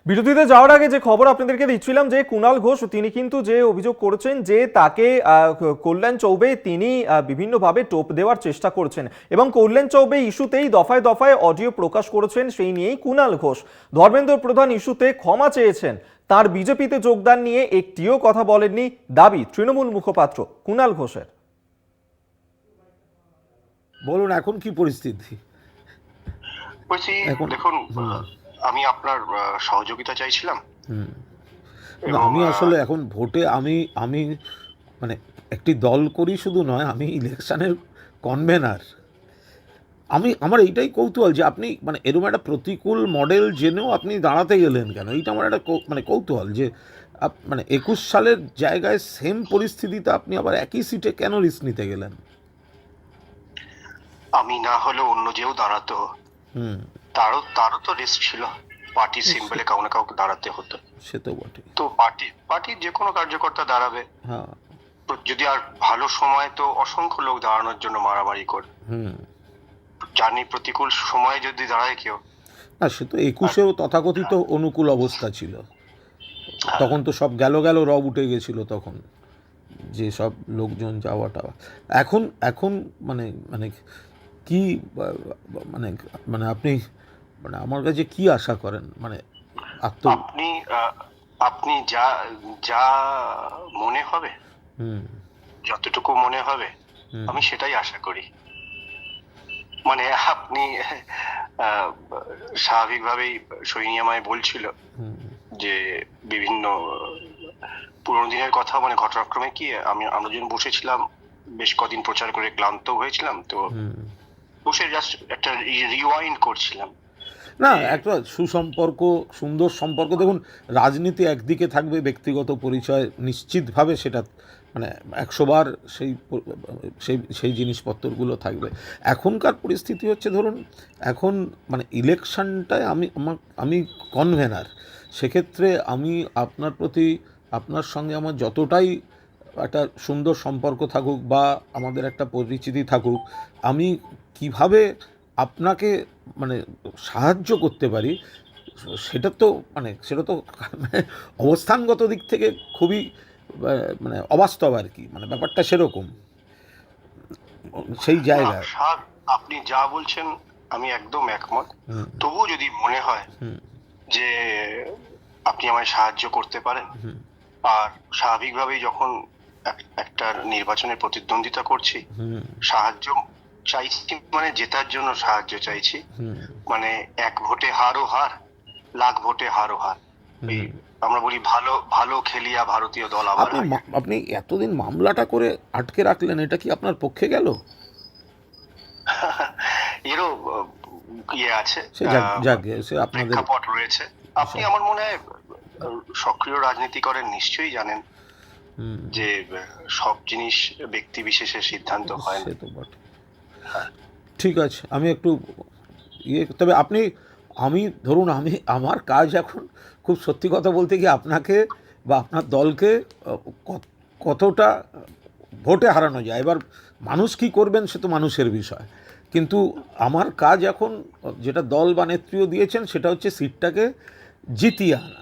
বিরতিতে যাওয়ার আগে যে খবর আপনাদেরকে দিচ্ছিলাম যে কুণাল ঘোষ তিনি কিন্তু যে অভিযোগ করেছেন যে তাকে কল্যাণ চৌবে তিনি বিভিন্নভাবে টোপ দেওয়ার চেষ্টা করছেন এবং কল্যাণ চৌবে ইস্যুতেই দফায় দফায় অডিও প্রকাশ করেছেন, সেই নিয়েই কুণাল ঘোষ ধর্মেন্দ্র প্রধান ইস্যুতে ক্ষমা চেয়েছেন। তার বিজেপিতে যোগদান নিয়ে একটিও কথা বলেননি, দাবি তৃণমূল মুখপাত্র কুণাল ঘোষের। বলুন এখন কি পরিস্থিতি? এখন দেখুন, আমি আপনার সহযোগিতা চাইছিলাম। আমি আসলে এখন ভোটে আমি আমি মানে একটি দল করি শুধু নয়, আমি ইলেকশনের কনভেনার। আমার এইটাই কৌতূহল যে আপনি মানে এরকম একটা প্রতিকূল মডেল জেনেও আপনি দাঁড়াতে গেলেন কেন? এইটা আমার একটা কৌতূহল যে মানে 21 সালের জায়গায় সেম পরিস্থিতিতে আপনি আবার একই সিটে কেন রিস্ক নিতে গেলেন? আমি না হলেও অন্য যেও দাঁড়াতো, তারও তো রিস্ক ছিল। পার্টি সিম্বলে কাউকে না কাউকে দাঁড়াতে হতো। সে তো বটে। তো পার্টির যে কোনো কার্যকর্তা দাঁড়াবে। হ্যাঁ, যদি আর ভালো সময় তো অসংখ্য লোক দাঁড়ানোর জন্য মারামারি করে। জানি প্রতিকূল সময়ে যদি দাঁড়ায় কেউ না, সে তো 21-এও তথাকথিত অনুকূল অবস্থা ছিল, তখন তো সব গেল রব উঠে গেছিল তখন, যে সব লোকজন যাওয়াটা। এখন এখন মানে মানে কি মানে মানে আপনি মানে আমার কাছে কি আশা করেন? মানে আপনি যা যা মনে হবে, যতটুকু মনে হবে আমি সেটাই আশা করি। মানে আপনি স্বাভাবিকভাবেই সৈনী আমায় বলছিল যে বিভিন্ন পুরোনো দিনের কথা, মানে ঘটনাক্রমে কি আমরা যখন বসেছিলাম বেশ কদিন প্রচার করে ক্লান্ত হয়েছিলাম, তো বসে জাস্ট একটা রিওয়াইন্ড করছিলাম। না, একটা সুসম্পর্ক, সুন্দর সম্পর্ক। দেখুন, রাজনীতি একদিকে থাকবে, ব্যক্তিগত পরিচয় নিশ্চিতভাবে সেটা মানে 100 বার সেই জিনিসপত্রগুলো থাকবে। এখনকার পরিস্থিতি হচ্ছে, ধরুন এখন মানে ইলেকশনটায় আমি কনভেনার, সেক্ষেত্রে আমি আপনার প্রতি, আপনার সঙ্গে আমার যতটাই একটা সুন্দর সম্পর্ক থাকুক বা আমাদের একটা পরিচিতি থাকুক, আমি কিভাবে আপনাকে মানে সাহায্য করতে পারি সেটা তো অবস্থানগত দিক থেকে খুবই মানে অবাস্তব আর কি, মানে ব্যাপারটা সেরকম সেই জায়গায়। আপনি যা বলছেন আমি একদম একমত। তবুও যদি মনে হয় যে আপনি আমায় সাহায্য করতে পারেন, আর স্বাভাবিকভাবেই যখন একটা নির্বাচনের প্রতিদ্বন্দ্বিতা করছি, সাহায্য চাইছি, মানে জেতার জন্য সাহায্য চাইছি। মানে 1 ভোটে হারও হার, লাখ ভোটে হারও হার। আমরা বলি ভালো খেলিয়া ভারতীয় দল আবার। আপনি এতদিন মামলাটা করে আটকে রাখলেন, এটা কি আপনার পক্ষে গেল? এরও আছে, সে আপনাদের প্রেক্ষাপট রয়েছে। আপনি আমার মনে হয় সক্রিয় রাজনীতি করেন, নিশ্চয়ই জানেন যে সব জিনিস ব্যক্তি বিশেষের সিদ্ধান্ত হয় না। ঠিক আছে, আমি একটু তবে ধরুন আমার কাজ এখন খুব সত্যি কথা বলতে কি আপনাকে বা আপনার দলকে কতটা ভোটে হারানো যায়। এবার মানুষ কি করবেন সে তো মানুষের বিষয়, কিন্তু আমার কাজ এখন যেটা দল বা নেত্রীও দিয়েছেন সেটা হচ্ছে সিটটাকে জিতিয়ে আনা।